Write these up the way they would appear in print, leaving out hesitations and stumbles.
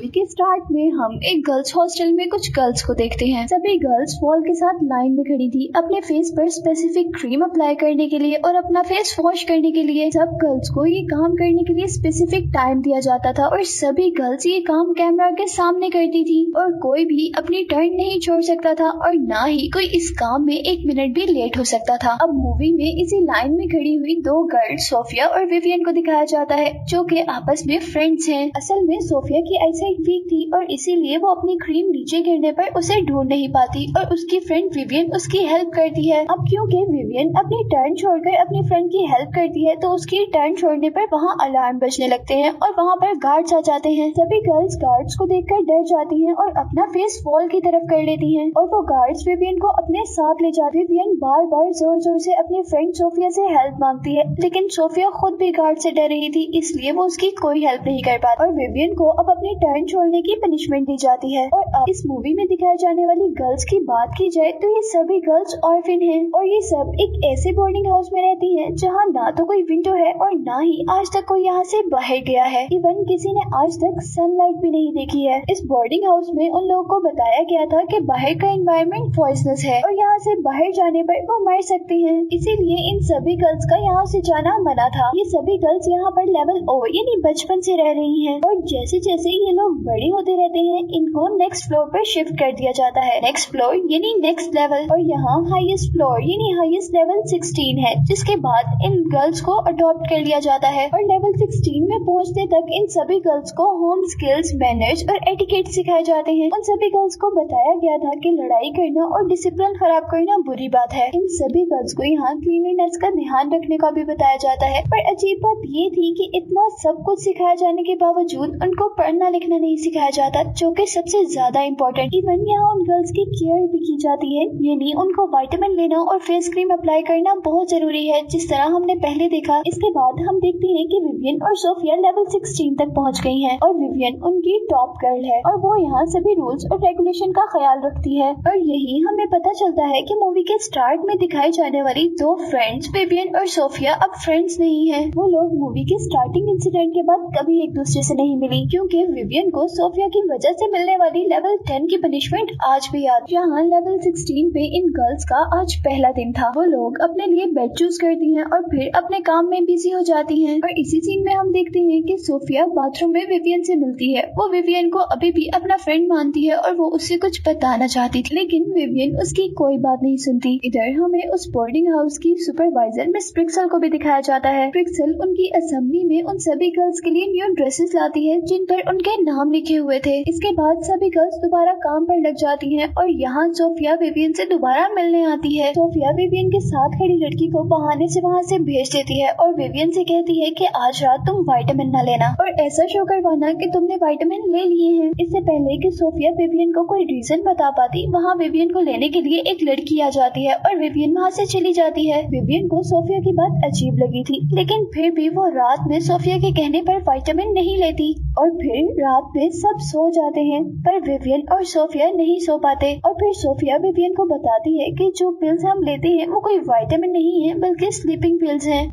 Movie के start में हम एक गर्ल्स हॉस्टल में कुछ गर्ल्स को देखते हैं। सभी गर्ल्स वॉल के साथ लाइन में खड़ी थी अपने फेस पर स्पेसिफिक क्रीम अप्लाई करने के लिए और अपना फेस वॉश करने के लिए। सब गर्ल्स को ये काम करने के लिए स्पेसिफिक टाइम दिया जाता था और सभी गर्ल्स ये काम कैमरा के सामने करती थी और कोई भी अपनी टर्न नहीं छोड़ सकता था और ना ही कोई इस काम में 1 मिनट भी लेट हो सकता था। अब मूवी में इसी लाइन में खड़ी हुई 2 गर्ल्स सोफिया और विवियन को दिखाया जाता है जो कि आपस में फ्रेंड्स हैं। असल में सोफिया की आईसाइट वीक थी और इसीलिए वो अपनी क्रीम नीचे गिरने पर उसे ढूंढ नहीं पाती और उसकी फ्रेंड विवियन उसकी हेल्प करती है। अब क्योंकि विवियन अपनी टर्न छोड़कर अपनी फ्रेंड की हेल्प करती है तो उसकी टर्न छोड़ने पर वहाँ अलार्म बजने लगते हैं और वहाँ पर गार्ड्स आ जाते हैं। सभी गर्ल्स गार्ड्स को देखकर डर जाती हैं और अपना फेस वॉल की तरफ कर लेती हैं और वो गार्ड्स विवियन को अपने साथ ले जाती। विवियन बार बार जोर जोर से अपनी फ्रेंड सोफिया से हेल्प मांगती है लेकिन सोफिया खुद भी गार्ड से डर रही थी इसलिए वो उसकी कोई हेल्प नहीं कर पाती और विवियन को अब अपनी टर्न छोड़ने की पनिशमेंट दी जाती है। और अब इस मूवी में दिखाए जाने वाली गर्ल्स की बात की जाए तो ये सभी गर्ल्स ऑर्फिन हैं और ये सब एक ऐसे बोर्डिंग हाउस में रहती हैं जहाँ ना तो कोई विंडो है और ना ही आज तक कोई यहाँ से बाहर गया है। इवन किसी ने आज तक सनलाइट भी नहीं देखी है। इस बोर्डिंग हाउस में उन लोगों को बताया गया था कि बाहर का एनवायरनमेंट पॉइजनस है और यहाँ से बाहर जाने पर वो मर सकती हैं, इसीलिए इन सभी गर्ल्स का यहाँ से जाना मना था। ये सभी गर्ल्स यहाँ पर लेवल ओ यानी बचपन से रह रही हैं और जैसे जैसे ये लोग बड़े होते रहते हैं इनको नेक्स्ट फ्लोर पर शिफ्ट कर दिया जाता है। नेक्स्ट फ्लोर यानी नेक्स्ट लेवल और यहाँ हाईएस्ट फ्लोर यानी हाईएस्ट लेवल 16 है जिसके बाद इन गर्ल्स को अडॉप्ट कर लिया जाता है और लेवल 16 में पहुँचने तक इन सभी गर्ल्स को होम स्किल्स, मैनर्स और एटिकेट सिखाए जाते हैं। उन सभी गर्ल्स को बताया गया था कि लड़ाई करना और डिसिप्लिन खराब करना बुरी बात है। इन सभी गर्ल्स को यहाँ क्लीनलीनेस का ध्यान रखने का भी बताया जाता है। पर अजीब बात ये थी कि इतना सब कुछ सिखाया जाने के बावजूद उनको पढ़ना लिखना नहीं सिखाया जाता जो कि सबसे ज्यादा इम्पोर्टेंट। इवन यहाँ उन गर्ल्स की केयर भी की जाती है यानी उनको विटामिन लेना और फेस क्रीम अप्लाई करना बहुत जरूरी है जिस तरह हमने पहले देखा। इसके बाद हम देखते हैं कि विवियन और सोफिया लेवल 16 तक पहुँच गई है और विवियन उनकी टॉप गर्ल है और वो यहाँ सभी रूल्स और रेगुलेशन का ख्याल रखती है। और यही हमें पता चलता है कि मूवी के स्टार्ट में दिखाई जाने वाली 2 फ्रेंड्स विवियन और सोफिया अब फ्रेंड्स नहीं है। वो लोग मूवी के स्टार्टिंग इंसिडेंट के बाद कभी एक दूसरे से नहीं मिली क्योंकि विवियन को सोफिया की वजह से मिलने वाली लेवल 10 की पनिशमेंट आज भी याद। यहाँ लेवल 16 पे इन गर्ल्स का आज पहला दिन था। वो लोग अपने लिए बेड चूज करती हैं और फिर अपने काम में बिजी हो जाती हैं और इसी सीन में हम देखते हैं कि सोफिया बाथरूम में विवियन से मिलती है। वो विवियन को अभी भी अपना फ्रेंड मानती है और वो उससे कुछ बताना चाहती थी लेकिन विवियन उसकी कोई बात नहीं सुनती। इधर हमें उस बोर्डिंग हाउस की सुपरवाइजर मिस प्रिक्सल को भी दिखाया जाता है। प्रिक्सल उनकी असेंबली में उन सभी गर्ल्स के लिए न्यू ड्रेसेस लाती है जिन पर उनके नाम लिखे हुए थे। इसके बाद सभी गर्ल्स दोबारा काम पर लग जाती हैं और यहाँ सोफिया विवियन से दोबारा मिलने आती है। सोफिया विवियन के साथ खड़ी लड़की को बहाने से वहाँ से भेज देती है और विवियन से कहती है कि आज रात तुम विटामिन न लेना और ऐसा शो करवाना कि तुमने विटामिन ले लिए हैं। इससे पहले कि सोफिया विवियन को कोई रीजन बता पाती वहाँ विवियन को लेने के लिए एक लड़की आ जाती है और विवियन वहाँ से चली जाती है। विवियन को सोफिया की बात अजीब लगी थी लेकिन फिर भी वो रात में सोफिया के कहने पर विटामिन नहीं लेती और फिर रात में सब सो जाते हैं पर विवियन और सोफिया नहीं सो पाते और फिर सोफिया विवियन को बताती है कि जो पिल्स हम लेते हैं वो कोई विटामिन नहीं है बल्कि स्लीपिंग पिल्स हैं।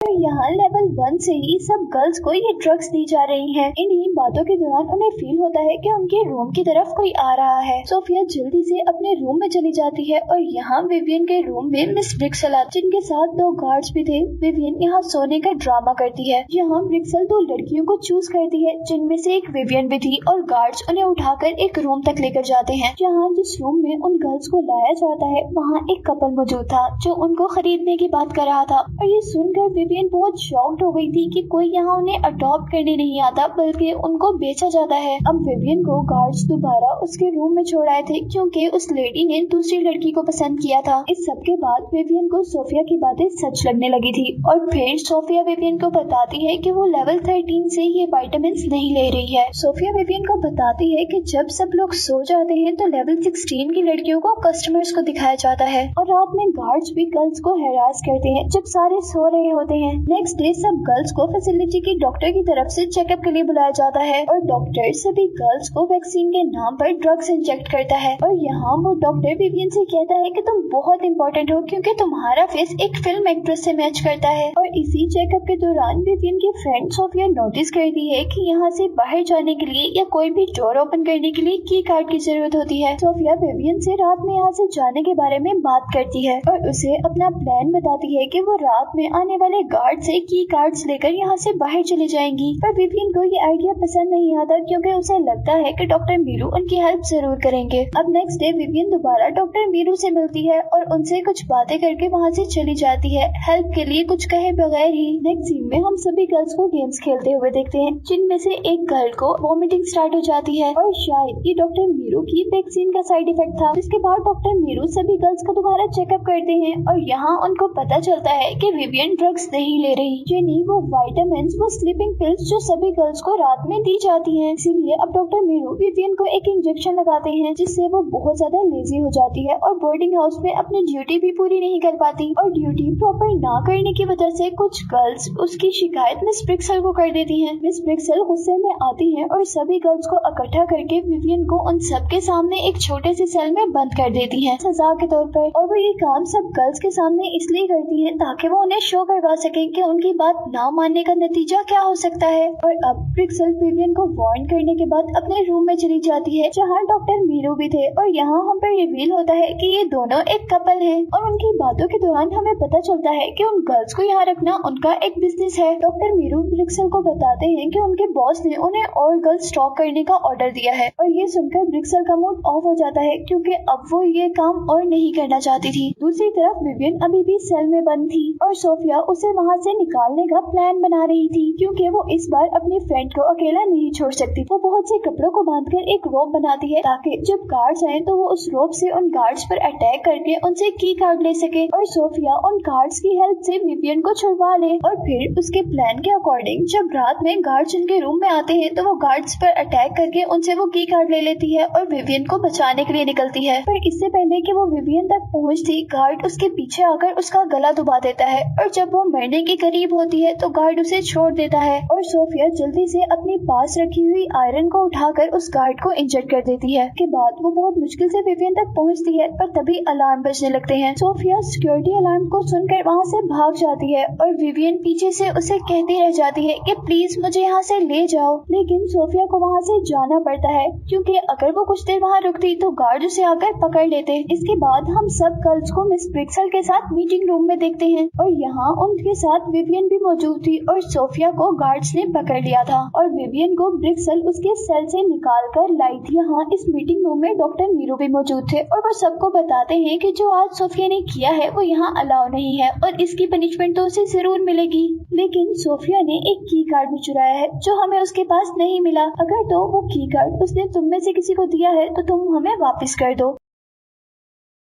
यहाँ लेवल 1 से ही सब गर्ल्स को ये ड्रग्स दी जा रही हैं। इन्हीं बातों के दौरान उन्हें फील होता है कि उनके रूम की तरफ कोई आ रहा है। सोफिया जल्दी से अपने रूम में चली जाती है और यहाँ विवियन के रूम में मिस ब्रिक्सल जिनके साथ 2 गार्ड्स भी थे। विवियन यहाँ सोने का ड्रामा करती है। यहाँ ब्रिक्सल 2 लड़कियों को चूज करती है जिनमें से एक विवियन भी थी और गार्ड्स उन्हें उठाकर एक रूम तक लेकर जाते हैं। जहाँ जिस रूम में उन गर्ल्स को लाया जाता है वहाँ एक कपल मौजूद था जो उनको खरीदने की बात कर रहा था और ये सुनकर विवियन बहुत शॉक्ड हो गई थी कि कोई यहाँ उन्हें अडॉप्ट करने नहीं आता बल्कि उनको बेचा जाता है। अब विवियन को गार्ड्स दोबारा उसके रूम में छोड़ आए थे क्योंकि उस लेडी ने दूसरी लड़की को पसंद किया था। इस सब के बाद विवियन को सोफिया की बातें सच लगने लगी थी और फिर सोफिया विवियन को बताती है कि वो लेवल 13 से ये विटामिन नहीं ले रही है। सोफिया विवियन को बताती है कि जब सब लोग सो जाते हैं तो लेवल 16 की लड़कियों को कस्टमर्स को दिखाया जाता है और रात में गार्ड्स भी गर्ल्स को हैरास करते हैं जब सारे सो रहे होते हैं। नेक्स्ट डे सब गर्ल्स को फैसिलिटी की डॉक्टर की तरफ से चेकअप के लिए बुलाया जाता है और डॉक्टर सभी गर्ल्स को वैक्सीन के नाम पर ड्रग्स इंजेक्ट करता है। और यहाँ वो डॉक्टर विवियन से कहता है कि तुम बहुत इंपॉर्टेंट हो क्योंकि तुम्हारा फेस एक फिल्म एक्ट्रेस से मैच करता है। और इसी चेकअप के दौरान विवियन की फ्रेंड सोफिया नोटिस करती है कि यहाँ से बाहर जाने के लिए या कोई भी डोर ओपन करने के लिए की कार्ड की जरूरत होती है। सोफिया विवियन से रात में यहाँ से जाने के बारे में बात करती है और उसे अपना प्लान बताती है कि वो रात में आने वाले गार्ड से की कार्ड्स लेकर यहाँ से बाहर चली जाएंगी। पर विवियन को ये आइडिया पसंद नहीं आता क्योंकि उसे लगता है कि डॉक्टर मीरू उनकी हेल्प जरूर करेंगे। अब नेक्स्ट डे विवियन दोबारा डॉक्टर मीरू से मिलती है और उनसे कुछ बातें करके वहाँ से चली जाती है, हेल्प के लिए कुछ कहे बगैर ही। नेक्स्ट सीन में हम सभी गर्ल्स को गेम्स खेलते हुए देखते हैं जिनमें से एक गर्ल को वॉमिटिंग स्टार्ट हो जाती है और शायद ये डॉक्टर मीरू की वैक्सीन का साइड इफेक्ट था। जिसके बाद डॉक्टर मीरू सभी गर्ल्स का दोबारा चेकअप करते हैं और यहाँ उनको पता चलता है कि विवियन ड्रग्स नहीं ले रही, यानी वो विटामिन वो स्लीपिंग पिल्स जो सभी गर्ल्स को रात में दी जाती हैं। इसीलिए अब डॉक्टर मीरू विवियन को एक इंजेक्शन लगाते हैं जिससे वो बहुत ज्यादा लेजी हो जाती है और बोर्डिंग हाउस में अपनी ड्यूटी भी पूरी नहीं कर पाती। और ड्यूटी प्रॉपर ना करने की वजह से कुछ गर्ल्स उसकी शिकायत मिस ब्रिक्सल को कर देती हैं। मिस ब्रिक्सल गुस्से में आती है और सभी गर्ल्स को इकट्ठा करके विवियन को उन सबके सामने एक छोटे से सेल में बंद कर देती है सजा के तौर पर। और वो ये काम सब गर्ल्स के सामने इसलिए करती है ताकि वो उन्हें शो करवा सके कि उनकी बात ना मानने का नतीजा क्या हो सकता है। और अब ब्रिक्सल विवियन को वार्न करने के बाद अपने रूम में चली जाती है जहाँ डॉक्टर मीरू भी थे और यहाँ हम पर रिवील होता है कि ये दोनों एक कपल हैं। और उनकी बातों के दौरान हमें पता चलता है कि उन गर्ल्स को यहाँ रखना उनका एक बिजनेस है। डॉक्टर मीरू ब्रिक्सल को बताते हैं कि उनके बॉस ने उन्हें और गर्ल्स स्टॉक करने का ऑर्डर दिया है और ये सुनकर ब्रिक्सल का मूड ऑफ हो जाता है क्योंकि अब वो ये काम और नहीं करना चाहती थी। दूसरी तरफ विवियन अभी भी सेल में बंद थी और सोफिया उसे वहाँ से निकालने का प्लान बना रही थी क्योंकि वो इस बार अपनी फ्रेंड को अकेला नहीं छोड़ सकती। वो बहुत से कपड़ों को बांधकर एक रोप बनाती है ताकि जब गार्ड्स आए तो वो उस रोप से उन गार्ड्स पर अटैक करके उनसे की कार्ड ले सके और सोफिया उन गार्ड्स की हेल्प से विवियन को छुड़वा ले। और फिर उसके प्लान के अकॉर्डिंग जब रात में गार्ड्स उनके रूम में आते हैं तो वो गार्ड्स पर अटैक करके उनसे वो की कार्ड ले लेती है और विवियन को बचाने के लिए निकलती है। पर इससे पहले कि वो विवियन तक पहुंचती गार्ड उसके पीछे आकर उसका गला दबा देता है और जब वो मरने के करीब होती है तो गार्ड उसे छोड़ देता है और सोफिया जल्दी से अपने पास रखी हुई आयरन को उठाकर उस गार्ड को इंजेक्ट कर देती है। के बाद वो बहुत मुश्किल से विवियन तक पहुंचती है पर तभी अलार्म बजने लगते हैं। सोफिया सिक्योरिटी अलार्म को सुनकर वहाँ से भाग जाती है और विवियन पीछे से उसे कहती रह जाती है कि प्लीज मुझे यहाँ से ले जाओ। लेकिन सोफिया को वहाँ से जाना पड़ता है क्योंकि अगर वो कुछ देर वहाँ रुकती तो गार्ड उसे आकर पकड़ लेते। इसके बाद हम सब गर्ल्स को मिस ब्रिक्सल के साथ मीटिंग रूम में देखते हैं और यहाँ उनके साथ विवियन भी मौजूद थी और सोफिया को गार्ड्स ने पकड़ लिया था और विवियन को ब्रिक्सल उसके सेल से निकाल कर लाई थी। यहाँ इस मीटिंग रूम में डॉक्टर मीरू भी मौजूद थे और वो सबको बताते हैं कि जो आज सोफिया ने किया है वो यहाँ अलाउ नहीं है और इसकी पनिशमेंट तो उसे जरूर मिलेगी। लेकिन सोफिया ने एक की कार्ड भी चुराया है जो हमें उसके पास नहीं मिला। अगर तो वो की कार्ड उसने तुम में से किसी को दिया है तो तुम हमें वापस कर दो।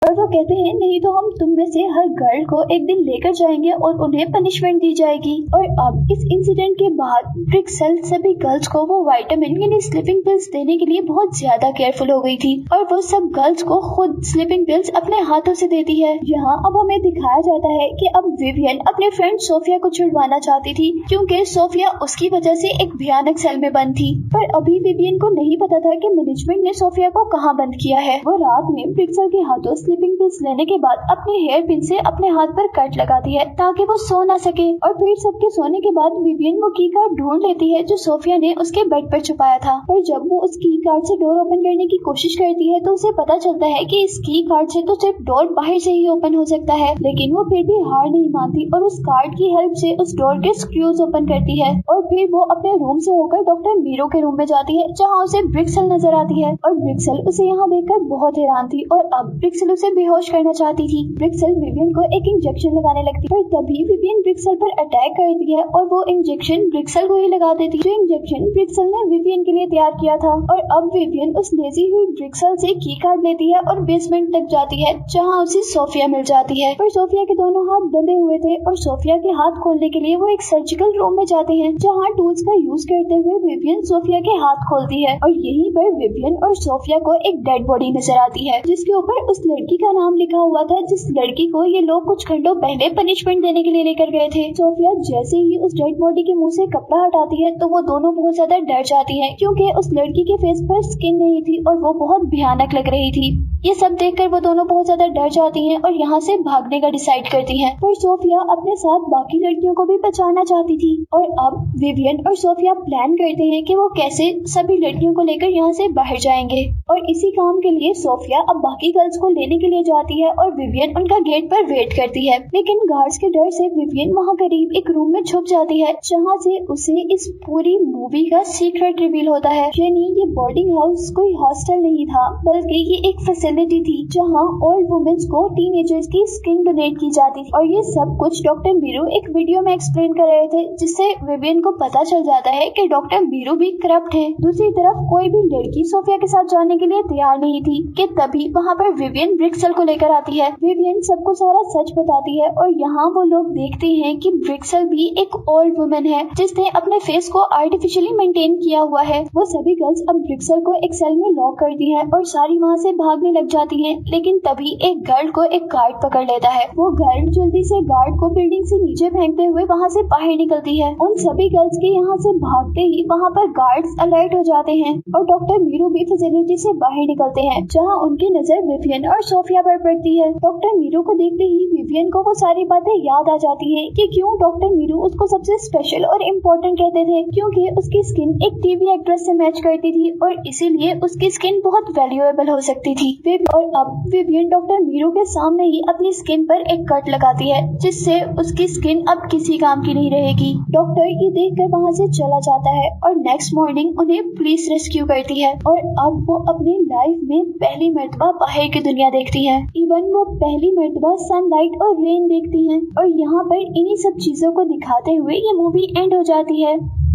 और वो कहते हैं नहीं तो हम तुम में से हर गर्ल को एक दिन लेकर जाएंगे और उन्हें पनिशमेंट दी जाएगी। और अब इस इंसिडेंट के बाद ब्रिक्सल सभी गर्ल्स को वो विटामिन यानी स्लीपिंग पिल्स देने के लिए बहुत ज्यादा केयरफुल हो गई थी और वो सब गर्ल्स को खुद स्लीपिंग पिल्स अपने हाथों से देती है। यहाँ अब हमें दिखाया जाता है कि अब विवियन अपने फ्रेंड सोफिया को छुड़वाना चाहती थी क्योंकि सोफिया उसकी वजह से एक भयानक सेल में बंद थी। पर अभी विवियन को नहीं पता था कि मैनेजमेंट ने सोफिया को कहाँ बंद किया है। वो रात में ब्रिक्सल के हाथों स्लीपिंग पिल्स लेने के बाद अपने हेयर पिन से अपने हाथ पर कट लगाती है ताकि वो सो ना सके। और फिर सबके सोने के बाद विवियन वो की कार्ड ढूंढ लेती है जो सोफिया ने उसके बेड पर छुपाया था। और जब वो उस की कार्ड से डोर ओपन करने की कोशिश करती है तो उसे पता चलता है कि इस की कार्ड से तो सिर्फ डोर बाहर से ही ओपन हो सकता है। लेकिन वो फिर भी हार नहीं मानती और उस कार्ड की हेल्प से उस डोर के स्क्रूज ओपन करती है। और फिर वो अपने रूम से होकर डॉक्टर मीरू के रूम में जाती है जहाँ उसे ब्रिक्सल नजर आती है और ब्रिक्सल उसे यहाँ देखकर बहुत हैरान थी और अब ब्रिक्सल उसे बेहोश करना चाहती थी। ब्रिक्सल विवियन को एक इंजेक्शन लगाने लगती है पर तभी विवियन ब्रिक्सल पर अटैक करती है और वो इंजेक्शन ब्रिक्सल को ही लगा देती है जो इंजेक्शन ब्रिक्सल ने विवियन के लिए तैयार किया था। और अब विवियन उस लेजी हुई ब्रिक्सल से की कार्ड लेती है और बेसमेंट तक जाती है जहाँ उसे सोफिया मिल जाती है। पर सोफिया के दोनों हाथ बंधे हुए थे और सोफिया के हाथ खोलने के लिए वो एक सर्जिकल रूम में जाते हैं जहाँ टूल्स का यूज करते हुए विवियन सोफिया के हाथ खोलती है और यहीं पर विवियन और सोफिया को एक डेड बॉडी नजर आती है जिसके ऊपर उस लड़की का नाम लिखा हुआ था जिस लड़की को ये लोग कुछ घंटों पहले पनिशमेंट देने के लिए लेकर गए थे। सोफिया जैसे ही उस डेड बॉडी के मुंह से कपड़ा हटाती है तो वो दोनों बहुत ज्यादा डर जाती हैं क्योंकि उस लड़की के फेस पर स्किन नहीं थी और वो बहुत भयानक लग रही थी। ये सब देखकर वो दोनों बहुत ज्यादा डर जाती हैं और यहाँ से भागने का डिसाइड करती हैं। पर सोफिया अपने साथ बाकी लड़कियों को भी बचाना चाहती थी और अब विवियन और सोफिया प्लान करते हैं कि वो कैसे सभी लड़कियों को लेकर यहाँ से बाहर जाएंगे। और इसी काम के लिए सोफिया अब बाकी गर्ल्स को लेने के लिए जाती है और विवियन उनका गेट पर वेट करती है। लेकिन गार्ड्स के डर से विवियन वहाँ करीब एक रूम में छुप जाती है जहाँ से उसे इस पूरी मूवी का सीक्रेट रिवील होता है। यानी ये बोर्डिंग हाउस कोई हॉस्टल नहीं था बल्कि ये एक फैसिलिटी थी जहाँ ओल्ड वुमेन्स को टीनेजर्स की स्किन डोनेट की जाती थी। और ये सब कुछ डॉक्टर मीरू एक वीडियो में एक्सप्लेन कर रहे थे जिससे विवियन को पता चल जाता है कि डॉक्टर मीरू भी करप्ट है। दूसरी तरफ कोई भी लड़की सोफिया के साथ जाने के लिए तैयार नहीं थी कि तभी वहाँ पर विवियन ब्रिक्सल को लेकर आती है। विवियन सबको सारा सच बताती है और यहाँ वो लोग देखते हैं कि ब्रिक्सल भी एक ओल्ड वुमन है जिसने अपने फेस को आर्टिफिशियली मेंटेन किया हुआ है। वो सभी गर्ल्स अब ब्रिक्सल को एक सेल में लॉक करती है और सारी वहाँ से भागने लग जाती हैं। लेकिन तभी एक गर्ल को एक गार्ड पकड़ लेता है। वो गर्ल जल्दी से गार्ड को बिल्डिंग से नीचे फेंकते हुए वहाँ से बाहर निकलती है। उन सभी गर्ल्स के यहाँ से भागते ही वहाँ पर गार्ड्स अलर्ट हो जाते हैं और डॉक्टर मीरू भी फैसिलिटी से बाहर निकलते हैं जहाँ उनकी नजर विवियन और सोफिया पर पड़ती है। डॉक्टर मीरू को देखते ही विवियन को वो सारी बातें याद आ जाती है कि क्यों डॉक्टर मीरू उसको सबसे स्पेशल और इम्पोर्टेंट कहते थे, क्योंकि उसकी स्किन एक टीवी एक्ट्रेस से मैच करती थी और इसीलिए उसकी स्किन बहुत वैल्यूएबल हो सकती थी। और अब विवियन डॉक्टर मीरू के सामने ही अपनी स्किन पर एक कट लगाती है जिससे उसकी स्किन अब किसी काम की नहीं रहेगी। डॉक्टर ये देखकर वहाँ से चला जाता है और नेक्स्ट मॉर्निंग उन्हें पुलिस रेस्क्यू करती है और अब वो अपनी लाइफ में पहली मर्तबा बाहर की दुनिया देखती है। इवन वो पहली मर्तबा सनलाइट और रेन देखती हैं और यहाँ पर इन्हीं सब चीजों को दिखाते हुए ये मूवी एंड हो जाती है।